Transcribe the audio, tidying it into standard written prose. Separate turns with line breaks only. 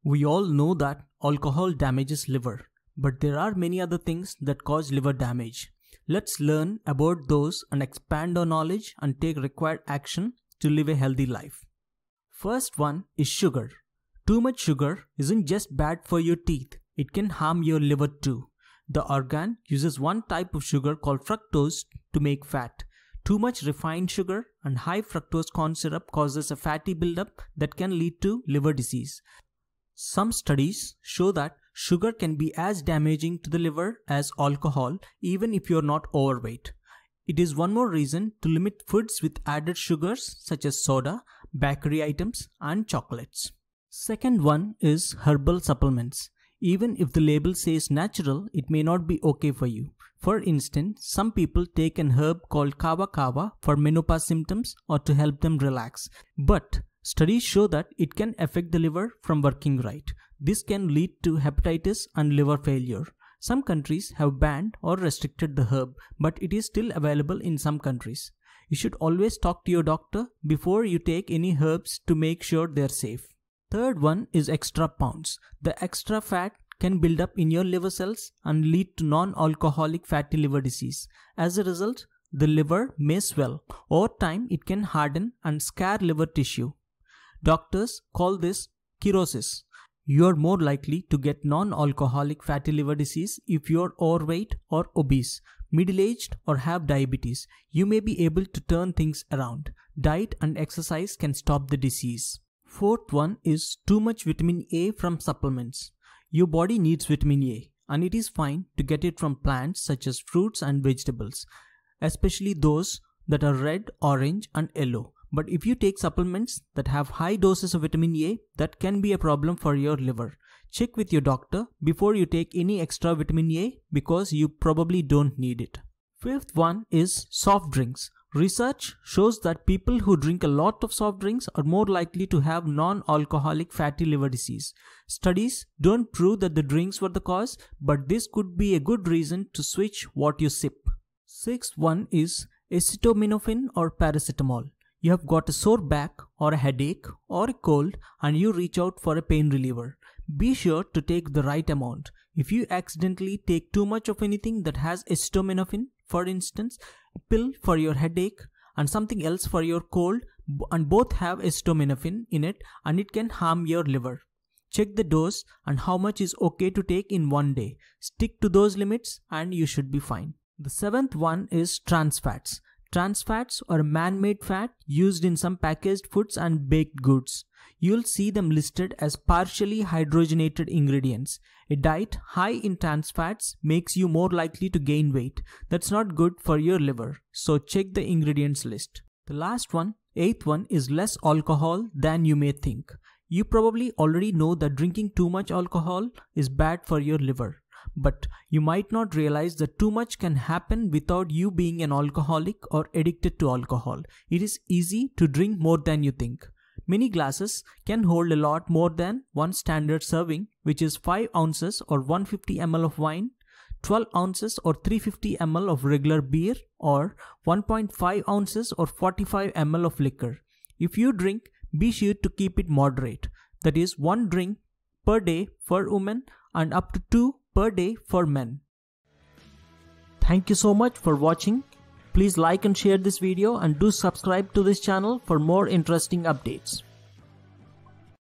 We all know that alcohol damages liver, but there are many other things that cause liver damage. Let's learn about those and expand our knowledge and take required action to live a healthy life. First one is sugar. Too much sugar isn't just bad for your teeth, it can harm your liver too. The organ uses one type of sugar called fructose to make fat. Too much refined sugar and high fructose corn syrup causes a fatty buildup that can lead to liver disease. Some studies show that sugar can be as damaging to the liver as alcohol even if you're not overweight. It is one more reason to limit foods with added sugars such as soda, bakery items and chocolates. Second one is herbal supplements. Even if the label says natural, it may not be okay for you. For instance, some people take an herb called kava kava for menopause symptoms or to help them relax. But studies show that it can affect the liver from working right. This can lead to hepatitis and liver failure. Some countries have banned or restricted the herb, but it is still available in some countries. You should always talk to your doctor before you take any herbs to make sure they are safe. Third one is extra pounds. The extra fat can build up in your liver cells and lead to non-alcoholic fatty liver disease. As a result, the liver may swell. Over time, it can harden and scar liver tissue. Doctors call this cirrhosis. You are more likely to get non-alcoholic fatty liver disease if you are overweight or obese, middle-aged or have diabetes. You may be able to turn things around. Diet and exercise can stop the disease. Fourth one is too much vitamin A from supplements. Your body needs vitamin A and it is fine to get it from plants such as fruits and vegetables, especially those that are red, orange and yellow. But if you take supplements that have high doses of vitamin A, that can be a problem for your liver. Check with your doctor before you take any extra vitamin A because you probably don't need it. Fifth one is soft drinks. Research shows that people who drink a lot of soft drinks are more likely to have non-alcoholic fatty liver disease. Studies don't prove that the drinks were the cause, but this could be a good reason to switch what you sip. Sixth one is acetaminophen or paracetamol. You have got a sore back or a headache or a cold and you reach out for a pain reliever. Be sure to take the right amount. If you accidentally take too much of anything that has acetaminophen, for instance, a pill for your headache and something else for your cold, and both have acetaminophen in it, and it can harm your liver. Check the dose and how much is okay to take in one day. Stick to those limits and you should be fine. The seventh one is trans fats. Trans fats are man-made fat used in some packaged foods and baked goods. You'll see them listed as partially hydrogenated ingredients. A diet high in trans fats makes you more likely to gain weight. That's not good for your liver, so check the ingredients list. The last one, eighth one, is less alcohol than you may think. You probably already know that drinking too much alcohol is bad for your liver. But you might not realize that too much can happen without you being an alcoholic or addicted to alcohol. It is easy to drink more than you think. Many glasses can hold a lot more than one standard serving, which is 5 ounces or 150 ml of wine, 12 ounces or 350 ml of regular beer, or 1.5 ounces or 45 ml of liquor. If you drink, be sure to keep it moderate. That is 1 drink per day for women and up to 2 per day for men. Thank you so much for watching. Please like and share this video and do subscribe to this channel for more interesting updates.